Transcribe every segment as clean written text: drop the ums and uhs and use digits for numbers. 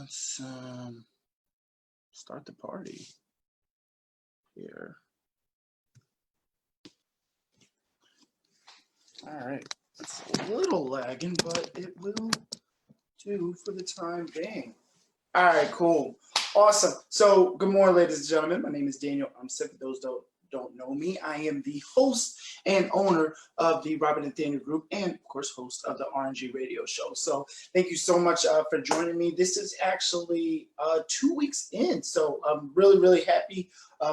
Let's start the party here. All right, it's a little lagging, but it will do for the time being. All right, cool, awesome. So, good morning, ladies and gentlemen. My name is Daniel Umstead. For those don't know me, I am the host and owner of the Nathaniel Group, and of course, host of the RNG radio show. So, thank you so much for joining me. This is actually 2 weeks in, so I'm really happy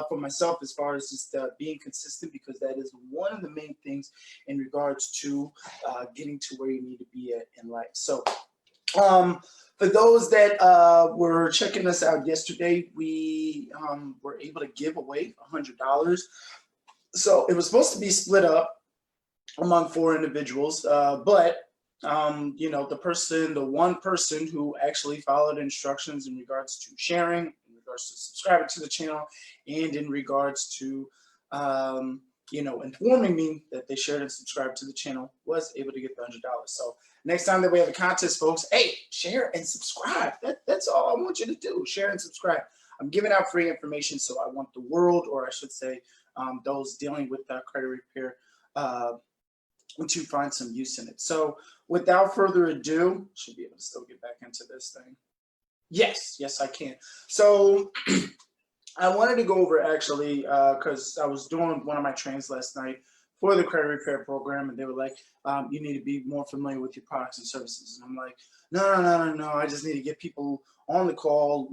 for myself as far as just being consistent, because that is one of the main things in regards to getting to where you need to be at in life. So, for those that were checking us out yesterday, we were able to give away $100. So it was supposed to be split up among 4 individuals, but you know, the one person who actually followed instructions in regards to sharing, in regards to subscribing to the channel, and in regards to you know, informing me that they shared and subscribed to the channel, was able to get the $100. So next time that we have a contest, folks, hey, share and subscribe. That's all I want you to do. Share and subscribe. I'm giving out free information, so I want the world, or I should say those dealing with credit repair, to find some use in it. So without further ado, should be able to still get back into this thing. Yes, I can. So I wanted to go over, actually, because I was doing one of my trainings last night for the credit repair program, and they were like, you need to be more familiar with your products and services. And I'm like, no, I just need to get people on the call,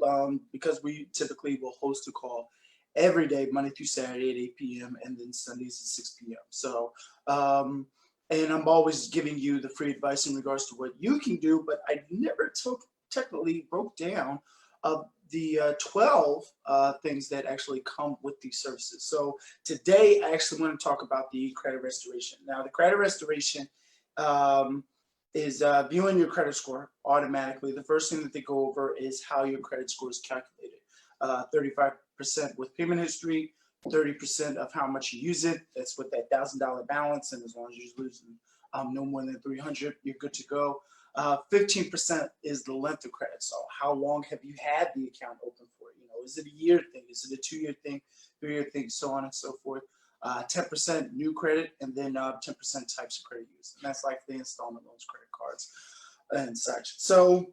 because we typically will host a call every day, Monday through Saturday at 8 p.m. and then Sundays at 6 p.m. So, and I'm always giving you the free advice in regards to what you can do, but I never technically broke down the 12 things that actually come with these services. So today I actually want to talk about the credit restoration. Now, the credit restoration is viewing your credit score automatically. The first thing that they go over is how your credit score is calculated. 35% with payment history, 30% of how much you use it. That's with that $1,000 balance, and as long as you're losing no more than 300, you're good to go. 15% is the length of credit. So how long have you had the account open for? You know, is it a year thing? Is it a 2-year thing, 3-year thing, so on and so forth? 10% new credit, and then 10% types of credit used. And that's like the installment loans, credit cards, and such. So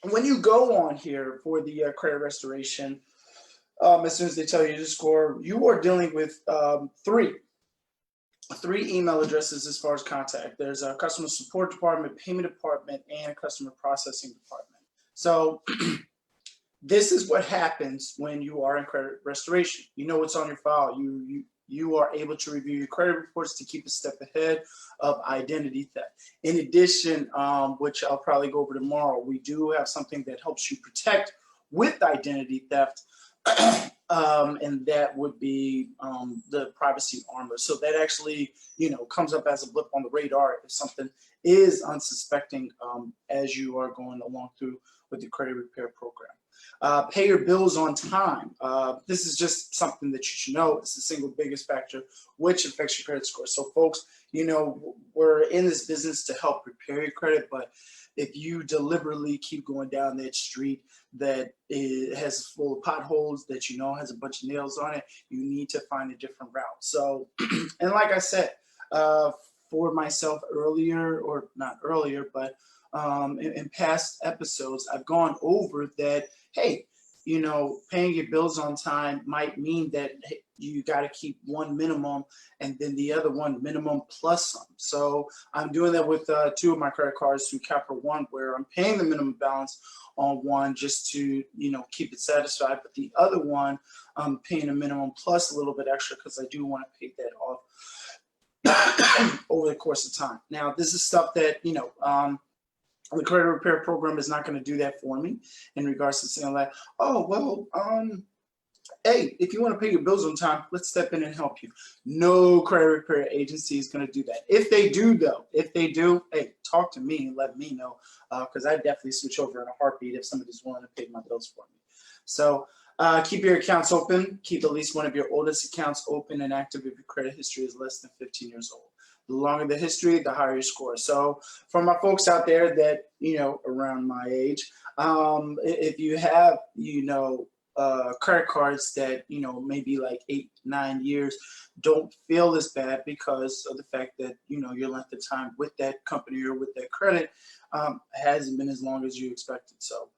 when you go on here for the credit restoration, as soon as they tell you to score, you are dealing with three email addresses as far as contact. There's a customer support department, payment department, and a customer processing department. So this is what happens when you are in credit restoration. You know what's on your file. You are able to review your credit reports to keep a step ahead of identity theft. In addition, which I'll probably go over tomorrow, we do have something that helps you protect with identity theft. And that would be the privacy armor. So that actually, you know, comes up as a blip on the radar if something is unsuspecting as you are going along through with the credit repair program. Pay your bills on time. This is just something that you should know. It's the single biggest factor which affects your credit score. So folks, you know, we're in this business to help repair your credit, but if you deliberately keep going down that street that has full of potholes, that you know has a bunch of nails on it, you need to find a different route. So, and like I said, for myself earlier, or not earlier, but in past episodes, I've gone over that, hey, you know, paying your bills on time might mean that you got to keep one minimum and then the other one minimum plus some. So I'm doing that with 2 of my credit cards through Capital One, where I'm paying the minimum balance on one just to, you know, keep it satisfied. But the other one, I'm paying a minimum plus a little bit extra because I do want to pay that off over the course of time. Now, this is stuff that, you know, the credit repair program is not going to do that for me in regards to saying like, oh, well, hey, if you want to pay your bills on time, let's step in and help you. No credit repair agency is going to do that. If they do, though, hey, talk to me and let me know, because I definitely switch over in a heartbeat if somebody's willing to pay my bills for me. So keep your accounts open. Keep at least one of your oldest accounts open and active if your credit history is less than 15 years old. The longer the history, the higher your score. So for my folks out there that, around my age, if you have, credit cards that, maybe like 8, 9 years, don't feel as bad because of the fact that, your length of time with that company or with that credit hasn't been as long as you expected. So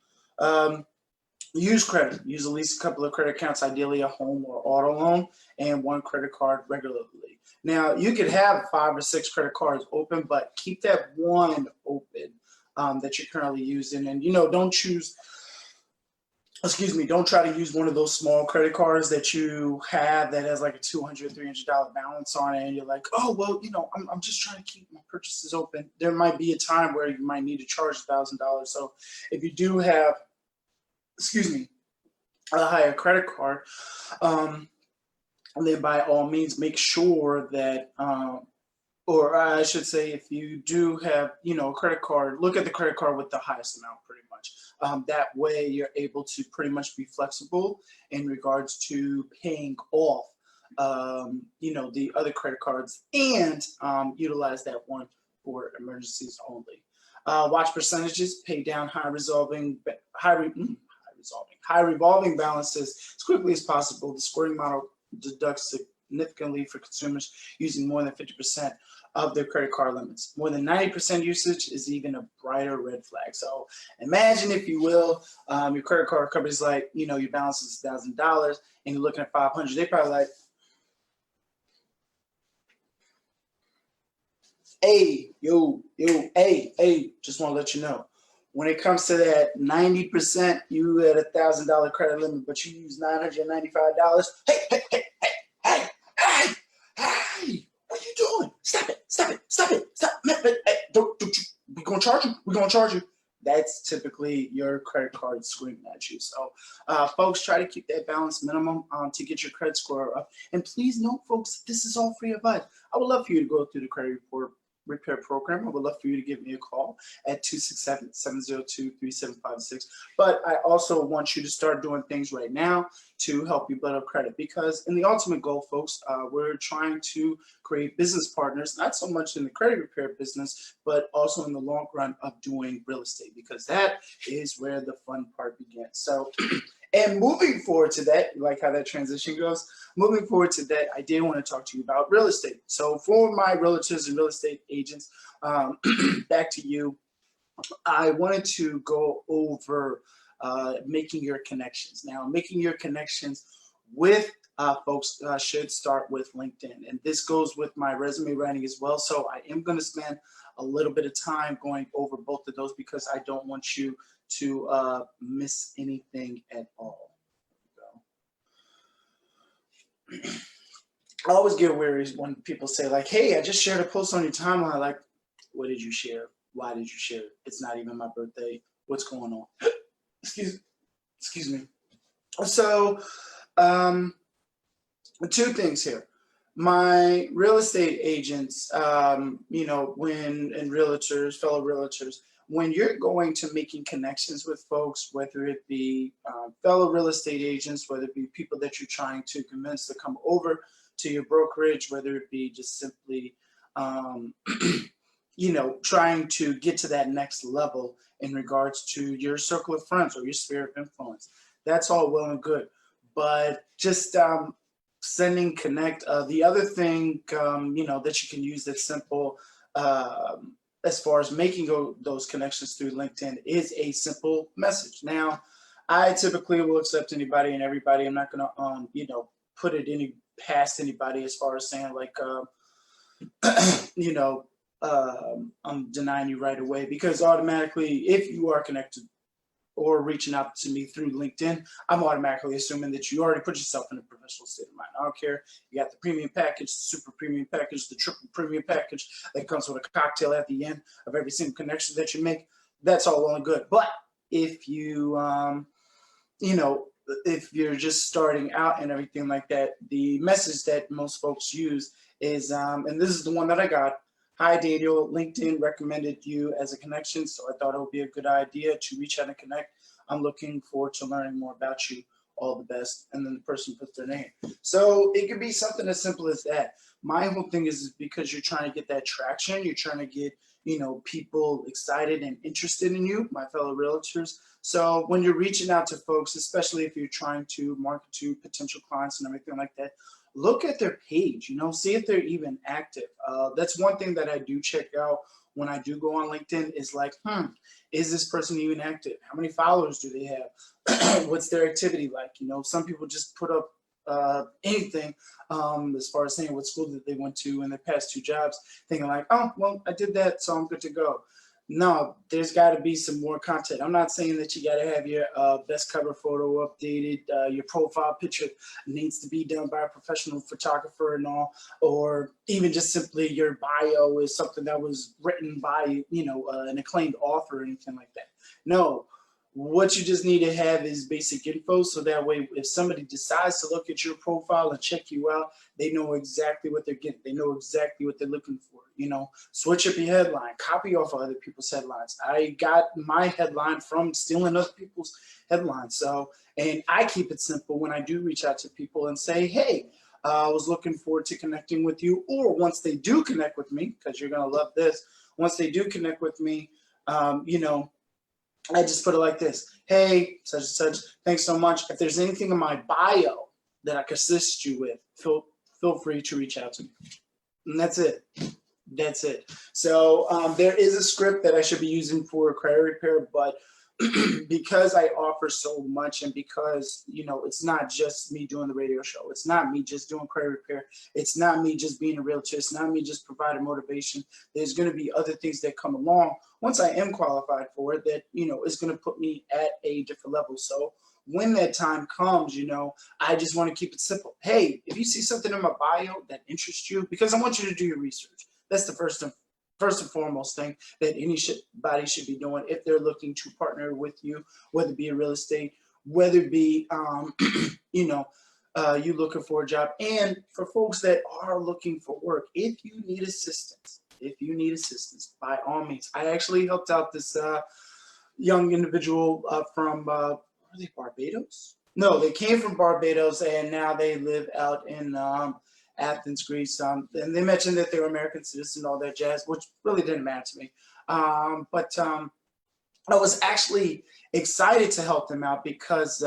use credit. Use at least a couple of credit accounts, ideally a home or auto loan, and one credit card regularly. Now, you could have 5 or 6 credit cards open, but keep that one open that you're currently using. And, don't try to use one of those small credit cards that you have that has like a $200, $300 balance on it. And you're like, oh, well, I'm just trying to keep my purchases open. There might be a time where you might need to charge $1,000. So if you do have, a higher credit card, and then by all means make sure that, or I should say, if you do have, a credit card, look at the credit card with the highest amount pretty much. That way you're able to pretty much be flexible in regards to paying off, the other credit cards and utilize that one for emergencies only. Watch percentages, pay down high revolving balances as quickly as possible. The scoring model deducts significantly for consumers using more than 50% of their credit card limits. More than 90% usage is even a brighter red flag. So imagine, if you will, your credit card company's like, your balance is $1,000 and you're looking at 500. They probably like, hey, just want to let you know. When it comes to that 90%, you had $1,000 credit limit, but you use $995. Hey, what are you doing? Stop it. Don't you, we're going to charge you. That's typically your credit card screaming at you. So folks, try to keep that balance minimum to get your credit score up. And please note, folks, this is all free advice. I would love for you to go through the credit report repair program. I would love for you to give me a call at 267-702-3756. But I also want you to start doing things right now to help you build up credit, because in the ultimate goal, folks, we're trying to create business partners, not so much in the credit repair business, but also in the long run of doing real estate, because that is where the fun part begins. So, and moving forward to that, like how that transition goes, moving forward to that, I did want to talk to you about real estate. So for my realtors and real estate agents, back to you, I wanted to go over making your connections. Now, making your connections with folks should start with LinkedIn. And this goes with my resume writing as well. So I am going to spend a little bit of time going over both of those, because I don't want you to miss anything at all. I always get weary when people say, like, hey, I just shared a post on your timeline. Like, what did you share? Why did you share it? It's not even my birthday. What's going on? Excuse me. So, two things here. My real estate agents, when, and realtors, fellow realtors, when you're going to making connections with folks, whether it be fellow real estate agents, whether it be people that you're trying to convince to come over to your brokerage, whether it be just simply, trying to get to that next level in regards to your circle of friends or your sphere of influence, that's all well and good. But just sending connect. The other thing, that you can use that's simple, as far as making those connections through LinkedIn, is a simple message. Now, I typically will accept anybody and everybody. I'm not going to, put it past anybody as far as saying like, I'm denying you right away, because automatically, if you are connected or reaching out to me through LinkedIn, I'm automatically assuming that you already put yourself in a professional state of mind. I don't care. You got the premium package, the super premium package, the triple premium package that comes with a cocktail at the end of every single connection that you make. That's all well and good. But if you, if you're just starting out and everything like that, the message that most folks use is, and this is the one that I got. Hi, Daniel. LinkedIn recommended you as a connection, so I thought it would be a good idea to reach out and connect. I'm looking forward to learning more about you. all the best, and then the person puts their name. So it could be something as simple as that. My whole thing is because you're trying to get that traction, you're trying to get, people excited and interested in you, my fellow realtors. So when you're reaching out to folks, especially if you're trying to market to potential clients and everything like that, look at their page, see if they're even active. That's one thing that I do check out when I do go on LinkedIn is like, is this person even active? How many followers do they have? What's their activity like? Some people just put up anything as far as saying what school that they went to in their past 2 jobs, thinking like, oh, well, I did that, so I'm good to go. No, there's got to be some more content. I'm not saying that you got to have your best cover photo updated, your profile picture needs to be done by a professional photographer and all, or even just simply your bio is something that was written by, an acclaimed author or anything like that. No. What you just need to have is basic info, so that way if somebody decides to look at your profile and check you out, they know exactly what they're getting. They know exactly what they're looking for. Switch up your headline, copy off of other people's headlines. I got my headline from stealing other people's headlines. And I keep it simple when I do reach out to people and say, hey, I was looking forward to connecting with you. Or once they do connect with me, because you're going to love this, once they do connect with me, I just put it like this. Hey, such and such, thanks so much. If there's anything in my bio that I can assist you with, feel free to reach out to me. And that's it. That's it. So there is a script that I should be using for credit repair, but because I offer so much and because, it's not just me doing the radio show. It's not me just doing credit repair. It's not me just being a realtor. It's not me just providing motivation. There's going to be other things that come along once I am qualified for it that, is going to put me at a different level. So when that time comes, I just want to keep it simple. Hey, if you see something in my bio that interests you, because I want you to do your research. That's the first and foremost thing that anybody should be doing if they're looking to partner with you, whether it be in real estate, whether it be, you looking for a job. And for folks that are looking for work, if you need assistance, by all means. I actually helped out this young individual from, were they Barbados? No, they came from Barbados and now they live out in Athens, Greece. And they mentioned that they were American citizens and all that jazz, which really didn't matter to me. But I was actually excited to help them out because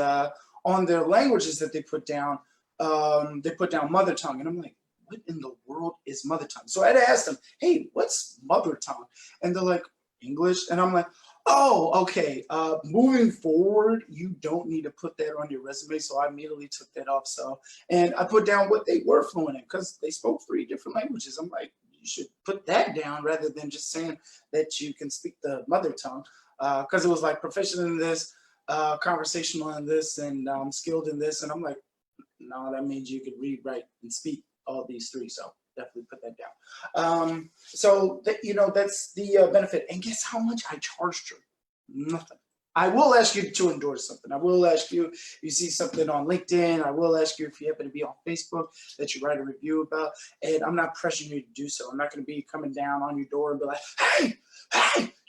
on their languages that they put down mother tongue. And I'm like, what in the world is mother tongue? So I had to ask them, hey, what's mother tongue? And they're like, English. And I'm like, oh, okay. Moving forward, you don't need to put that on your resume. So I immediately took that off. And I put down what they were fluent in because they spoke 3 different languages. I'm like, you should put that down rather than just saying that you can speak the mother tongue. Because it was like proficient in this, conversational in this, and skilled in this. And I'm like, no, that means you could read, write, and speak all these 3. So definitely put that down. That's the benefit. And guess how much I charged her? Nothing. I will ask you to endorse something. I will ask you if you see something on LinkedIn. I will ask you if you happen to be on Facebook that you write a review about. And I'm not pressuring you to do so. I'm not going to be coming down on your door and be like, hey,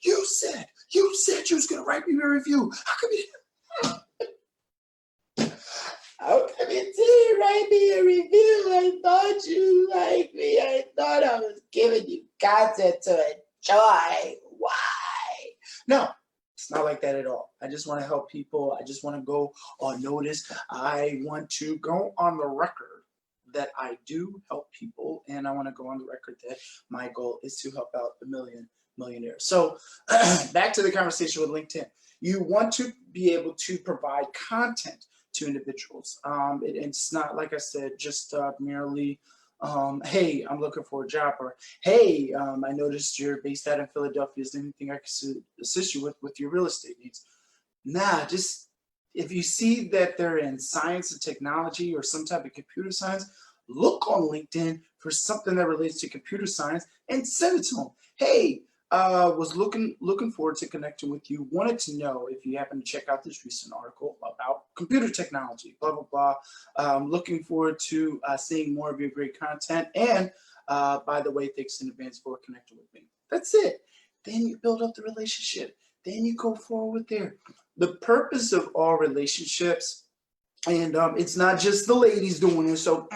you said you was going to write me a review. How come you didn't write me a review? I thought you liked me. I thought I was giving you content to enjoy. Why? No, it's not like that at all. I just want to help people. I just want to go on notice. I want to go on the record that I do help people, and I want to go on the record that my goal is to help out a millionaires. So back to the conversation with LinkedIn. You want to be able to provide content to individuals. It's not, like I said, just merely, hey, I'm looking for a job, or hey, I noticed you're based out in Philadelphia. Is there anything I can assist you with your real estate needs? Nah, just if you see that they're in science and technology or some type of computer science, look on LinkedIn for something that relates to computer science and send it to them. Hey, was looking forward to connecting with you. Wanted to know if you happen to check out this recent article about computer technology, blah, blah, blah. Looking forward to seeing more of your great content. And by the way, thanks in advance for connecting with me. That's it. Then you build up the relationship. Then you go forward there. The purpose of all relationships And it's not just the ladies doing it, so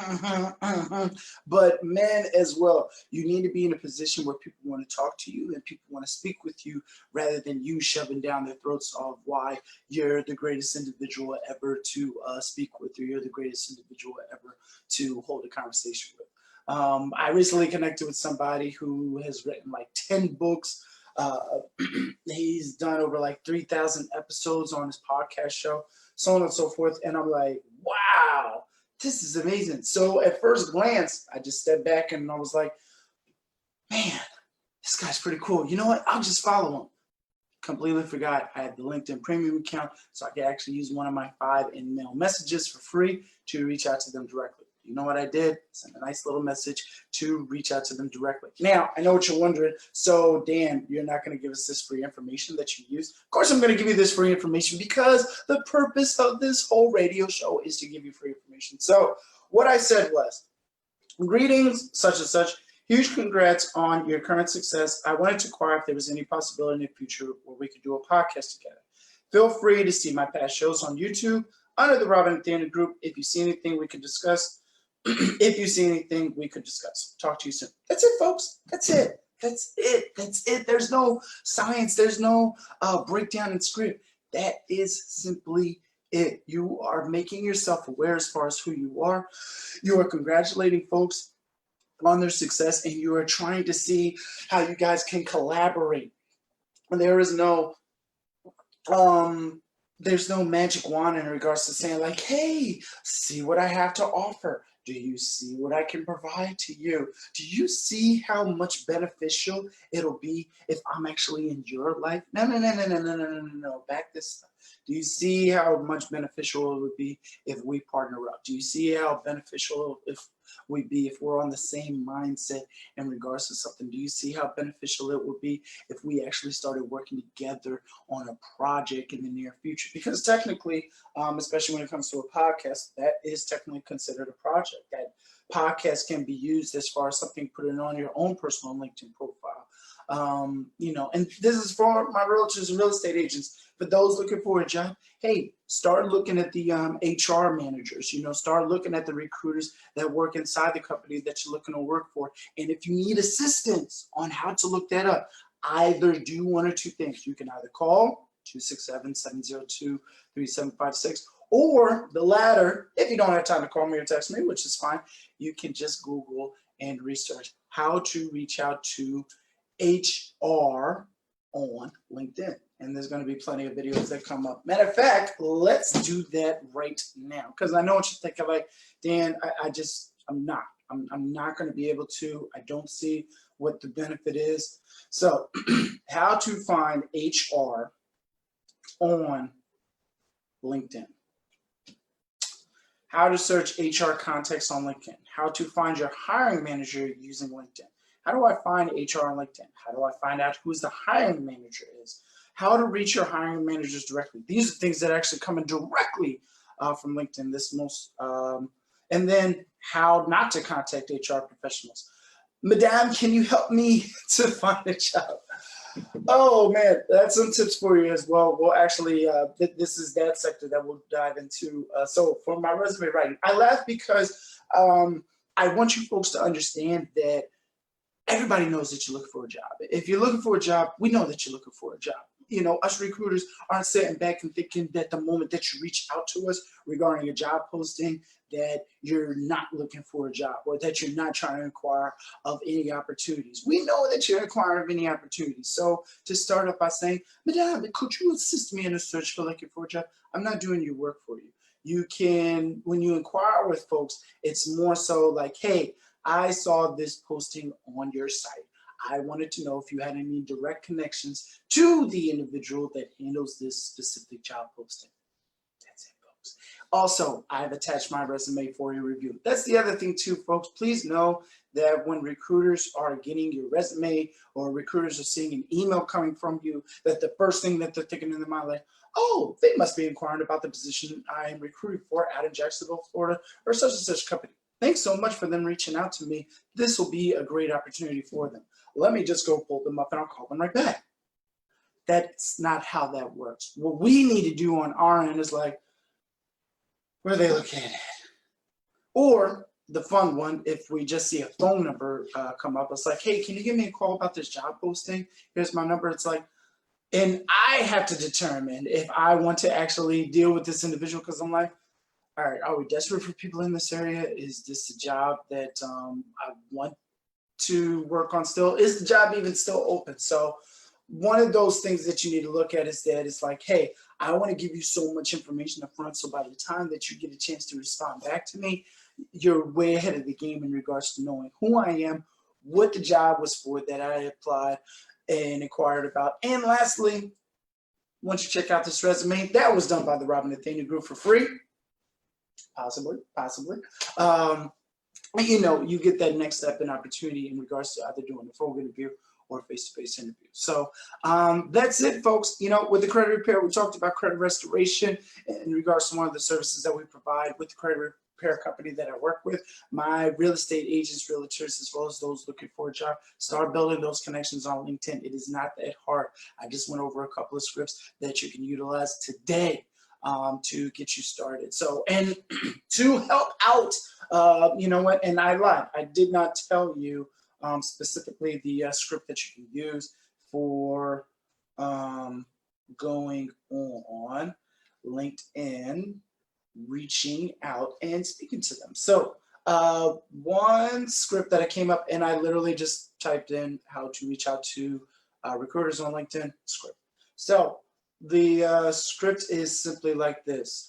but men as well. You need to be in a position where people want to talk to you and people want to speak with you rather than you shoving down their throats of why you're the greatest individual ever to speak with, or you're the greatest individual ever to hold a conversation with. I recently connected with somebody who has written like 10 books. Uh, he's done over like 3,000 episodes on his podcast show, so on and so forth. And I'm like, wow, this is amazing. So at first glance, I just stepped back and I was like, man, this guy's pretty cool. You know what? I'll just follow him. Completely forgot I had the LinkedIn premium account, so I could actually use one of my 5 in-mail messages for free to reach out to them directly. You know what I did? Send a nice little message to reach out to them directly. Now, I know what you're wondering. So, Dan, you're not going to give us this free information that you use? Of course I'm going to give you this free information because the purpose of this whole radio show is to give you free information. So, what I said was, greetings, such and such. Huge congrats on your current success. I wanted to inquire if there was any possibility in the future where we could do a podcast together. Feel free to see my past shows on YouTube under the Robin Nathaniel group. If you see anything we could discuss, if you see anything we could discuss. Talk to you soon. That's it, folks. That's it. That's it. That's it. There's no science. There's no breakdown in script. That is simply it. You are making yourself aware as far as who you are. You are congratulating folks on their success, and you are trying to see how you guys can collaborate. There is no there's no magic wand in regards to saying like, hey, see what I have to offer. Do you see what I can provide to you? Do you see how much beneficial it'll be if I'm actually in your life? No. Back this up. Do you see how much beneficial it would be if we partner up? Do you see how beneficial if we're on the same mindset in regards to something? Do you see how beneficial it would be if we actually started working together on a project in the near future? Because technically, especially when it comes to a podcast, that is technically considered a project. That podcast can be used as far as something put it on your own personal LinkedIn profile. And this is for my realtors and real estate agents. For those looking for a job, hey, start looking at the HR managers, start looking at the recruiters that work inside the company that you're looking to work for. And if you need assistance on how to look that up, either do one or two things. You can either call 267-702-3756, or the latter, if you don't have time to call me or text me, which is fine, you can just Google and research how to reach out to HR on LinkedIn. And there's going to be plenty of videos that come up. Matter of fact, let's do that right now. Because I know what you're thinking, like, Dan, I'm not going to be able to. I don't see what the benefit is. So how to find HR on LinkedIn. How to search HR contacts on LinkedIn. How to find your hiring manager using LinkedIn. How do I find HR on LinkedIn? How do I find out who the hiring manager is? How to reach your hiring managers directly. These are things that actually come in directly from LinkedIn. And then how not to contact HR professionals. Madame, can you help me to find a job? Oh man, that's some tips for you as well. We'll actually, this is that sector that we'll dive into. So for my resume writing, I laugh because I want you folks to understand that everybody knows that you're looking for a job. If you're looking for a job, we know that you're looking for a job. Us recruiters aren't sitting back and thinking that the moment that you reach out to us regarding a job posting, that you're not looking for a job or that you're not trying to inquire of any opportunities. We know that you're inquiring of any opportunities. So to start off by saying, Madame, could you assist me in a search for looking for a job? I'm not doing your work for you. You can, when you inquire with folks, it's more so like, hey, I saw this posting on your site. I wanted to know if you had any direct connections to the individual that handles this specific job posting. That's it, folks. Also, I've attached my resume for your review. That's the other thing too, folks. Please know that when recruiters are getting your resume or recruiters are seeing an email coming from you, that the first thing that they're thinking in their mind, like, oh, they must be inquiring about the position I am recruiting for out in Jacksonville, Florida, or such and such company. Thanks so much for them reaching out to me. This will be a great opportunity for them. Let me just go pull them up and I'll call them right back. That's not how that works. What we need to do on our end is like, where are they located? Or the fun one, if we just see a phone number come up, it's like, hey, can you give me a call about this job posting? Here's my number. It's like, and I have to determine if I want to actually deal with this individual, because I'm like, all right, are we desperate for people in this area? Is this a job that I want to work on still? Is the job even still open? So one of those things that you need to look at is that it's like, hey, I want to give you so much information up front, so by the time that you get a chance to respond back to me, you're way ahead of the game in regards to knowing who I am, what the job was for that I applied and inquired about. And lastly, once you check out this resume, that was done by the Nathaniel Group for free. Possibly. You know, you get that next step and opportunity in regards to either doing a phone interview or face-to-face interview. So that's it, folks. You know, with the credit repair, we talked about credit restoration in regards to one of the services that we provide with the credit repair company that I work with. My real estate agents, realtors, as well as those looking for a job, start building those connections on LinkedIn. It is not that hard. I just went over a couple of scripts that you can utilize today to get you started. So, and to help out, you know what, and I lied. I did not tell you specifically the script that you can use for going on LinkedIn, reaching out and speaking to them. So one script that I came up, and I literally just typed in how to reach out to recruiters on LinkedIn script. So the script is simply like this.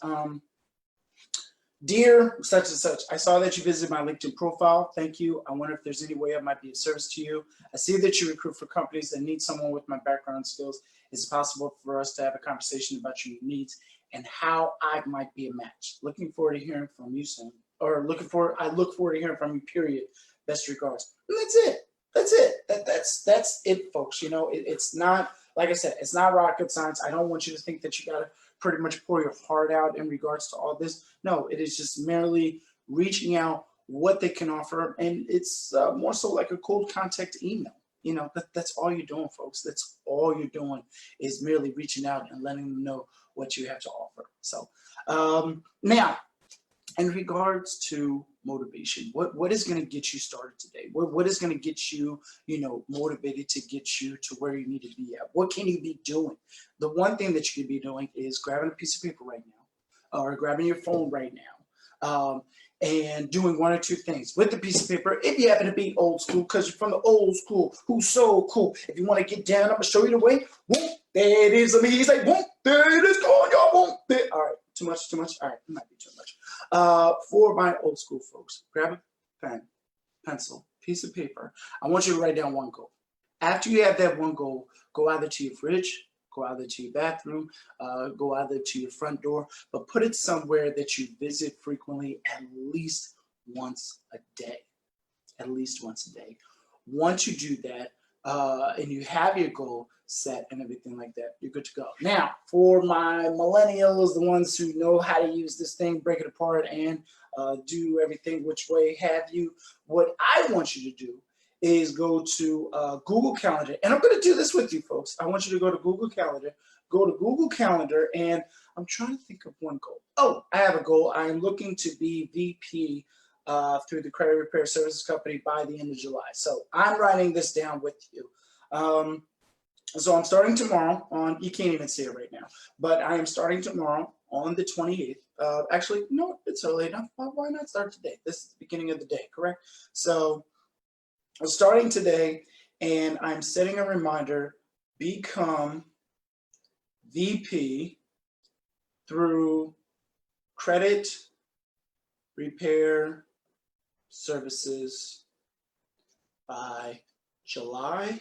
Dear such and such, I saw that you visited my LinkedIn profile. Thank you. I wonder if there's any way I might be of service to you. I see that you recruit for companies that need someone with my background and skills. Is it possible for us to have a conversation about your needs and how I might be a match? Looking forward to hearing from you soon. Or I look forward to hearing from you, period. Best regards. And that's it. That's it. That's it, folks. You know, it's not, like I said, it's not rocket science. I don't want you to think that you got to pretty much pour your heart out in regards to all this. No, it is just merely reaching out what they can offer. And it's more so like a cold contact email. You know, that's all you're doing, folks. That's all you're doing is merely reaching out and letting them know what you have to offer. So now, in regards to motivation, what is going to get you started today? What is going to get you, you know, motivated to get you to where you need to be at? What can you be doing? The one thing that you can be doing is grabbing a piece of paper right now, or grabbing your phone right now, and doing one or two things with the piece of paper. If you happen to be old school, because you're from the old school, who's so cool. If you want to get down, I'm gonna show you the way. Whoop, there it is. Let me hear you say, whoop, there it is. Go on, y'all. Whoop, there. All right, too much. All right, it might be too much. For my old school folks, grab a pen, pencil, piece of paper. I want you to write down one goal. After you have that one goal, go either to your fridge, go either to your bathroom, go either to your front door, but put it somewhere that you visit frequently, at least once a day. At least once a day. Once you do that, and you have your goal set and everything like that, you're good to go. Now, for my millennials, the ones who know how to use this thing, break it apart and do everything which way have you, what I want you to do is go to Google Calendar. And I'm going to do this with you, folks. I want you to go to Google Calendar, and I'm trying to think of one goal. Oh, I have a goal. I am looking to be VP through the credit repair services company by the end of July. So I'm writing this down with you. So I'm starting tomorrow on, you can't even see it right now, but I am starting tomorrow on the 28th. Actually, no, it's early enough. Why not start today? This is the beginning of the day, correct? So I'm starting today, and I'm setting a reminder, become VP through credit repair services by July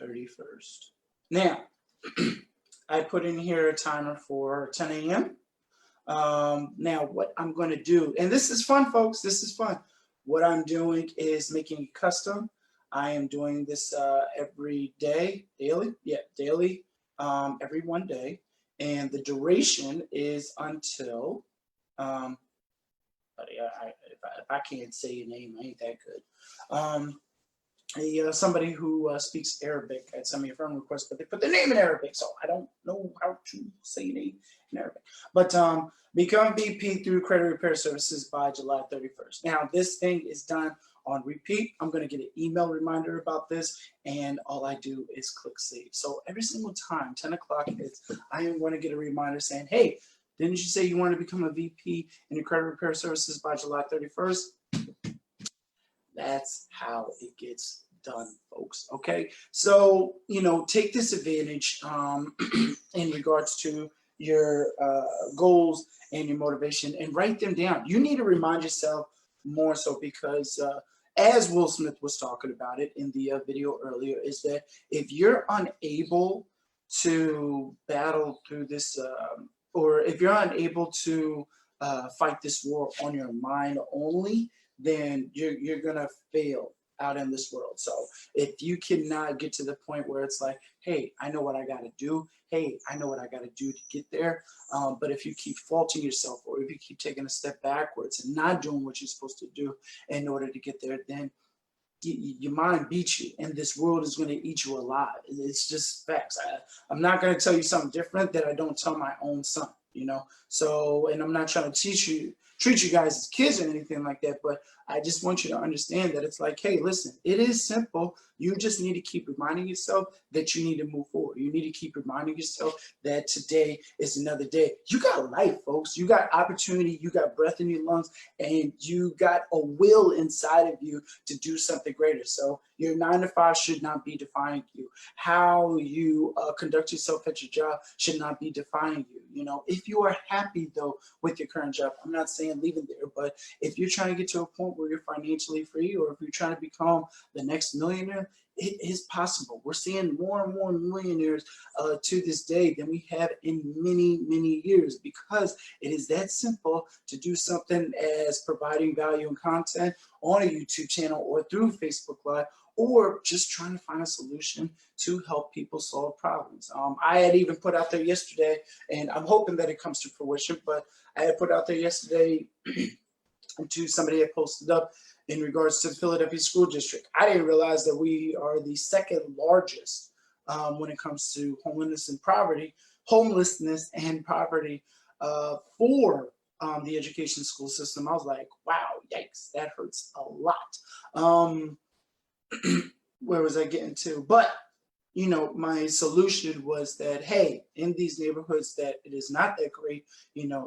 31st. Now, I put in here a timer for 10 a.m. Now, what I'm going to do, and this is fun, folks, this is fun. What I'm doing is making it custom. I am doing this every day, daily, daily, every one day. And the duration is until, if I can't say your name, I ain't that good. somebody who speaks Arabic had sent me a friend request, but they put their name in Arabic, so I don't know how to say name in Arabic. But become VP through credit repair services by July 31st. Now, this thing is done on repeat. I'm going to get an email reminder about this, and all I do is click save. So every single time 10 o'clock hits, I am going to get a reminder saying, hey, didn't you say you want to become a VP in your credit repair services by July 31st? That's how it gets done, folks. Okay, so take this advantage in regards to your goals and your motivation, and write them down. You need to remind yourself more so, because as Will Smith was talking about it in the video earlier, is that if you're unable to battle through this, or if you're unable to fight this war on your mind only, then you're gonna fail out in this world. So if you cannot get to the point where it's like, hey, I know what I got to do. Hey, I know what I got to do to get there. But if you keep faulting yourself, or if you keep taking a step backwards and not doing what you're supposed to do in order to get there, then your mind beats you, and this world is going to eat you alive. It's just facts. I'm not going to tell you something different that I don't tell my own son, So, and I'm not trying to treat you guys as kids or anything like that, but I just want you to understand that it's like, hey, listen, it is simple. You just need to keep reminding yourself that you need to move forward. You need to keep reminding yourself that today is another day. You got life, folks. You got opportunity. You got breath in your lungs, and you got a will inside of you to do something greater. So your 9 to 5 should not be defining you. How you conduct yourself at your job should not be defining you. If you are happy though with your current job, I'm not saying leave it there, but if you're trying to get to a point where you're financially free, or if you're trying to become the next millionaire, it is possible. We're seeing more and more millionaires to this day than we have in many, many years, because it is that simple to do something as providing value and content on a YouTube channel or through Facebook Live, or just trying to find a solution to help people solve problems. I had even put out there yesterday, and I'm hoping that it comes to fruition, but I had put out there yesterday to somebody that posted up in regards to the Philadelphia School District. I didn't realize that we are the second largest when it comes to homelessness and poverty for the education school system. I was like, wow, yikes, that hurts a lot. Where was I getting to? But my solution was that, hey, in these neighborhoods that it is not that great,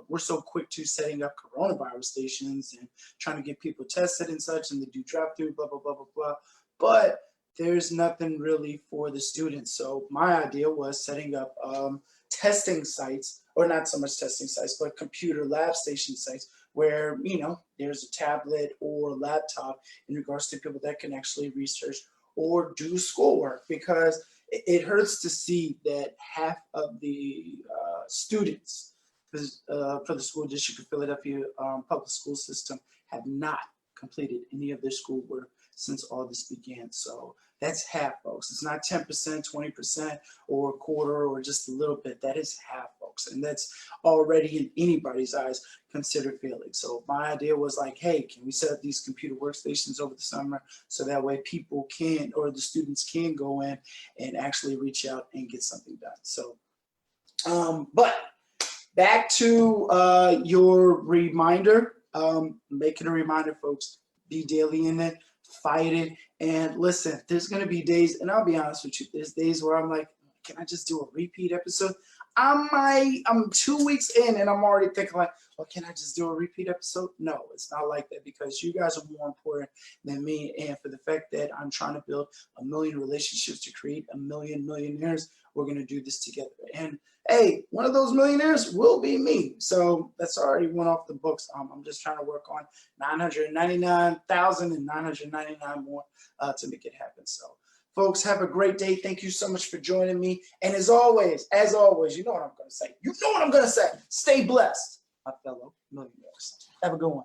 we're so quick to setting up coronavirus stations and trying to get people tested and such, and they do drive-through, blah, blah, blah, blah, blah. But there's nothing really for the students. So my idea was setting up testing sites, or not so much testing sites, but computer lab station sites where, there's a tablet or laptop in regards to people that can actually research or do schoolwork, because it hurts to see that half of the students for the school district of Philadelphia public school system have not completed any of their schoolwork since all this began. So that's half, folks. It's not 10%, 20%, or a quarter, or just a little bit. That is half, folks. And that's already, in anybody's eyes, considered failing. So my idea was like, hey, can we set up these computer workstations over the summer so that way people can, or the students can go in and actually reach out and get something done. So, but back to your reminder, making a reminder, folks, be daily in it, fight it. And listen, there's going to be days, and I'll be honest with you, there's days where I'm like, can I just do a repeat episode? I'm 2 weeks in and I'm already thinking like, well, can I just do a repeat episode? No, it's not like that, because you guys are more important than me. And for the fact that I'm trying to build 1 million relationships to create 1 million millionaires, we're going to do this together. And hey, one of those millionaires will be me. So that's already went off the books. I'm just trying to work on 999,999 more to make it happen. So folks, have a great day. Thank you so much for joining me. And as always, you know what I'm going to say. You know what I'm going to say. Stay blessed, my fellow millionaires. Have a good one.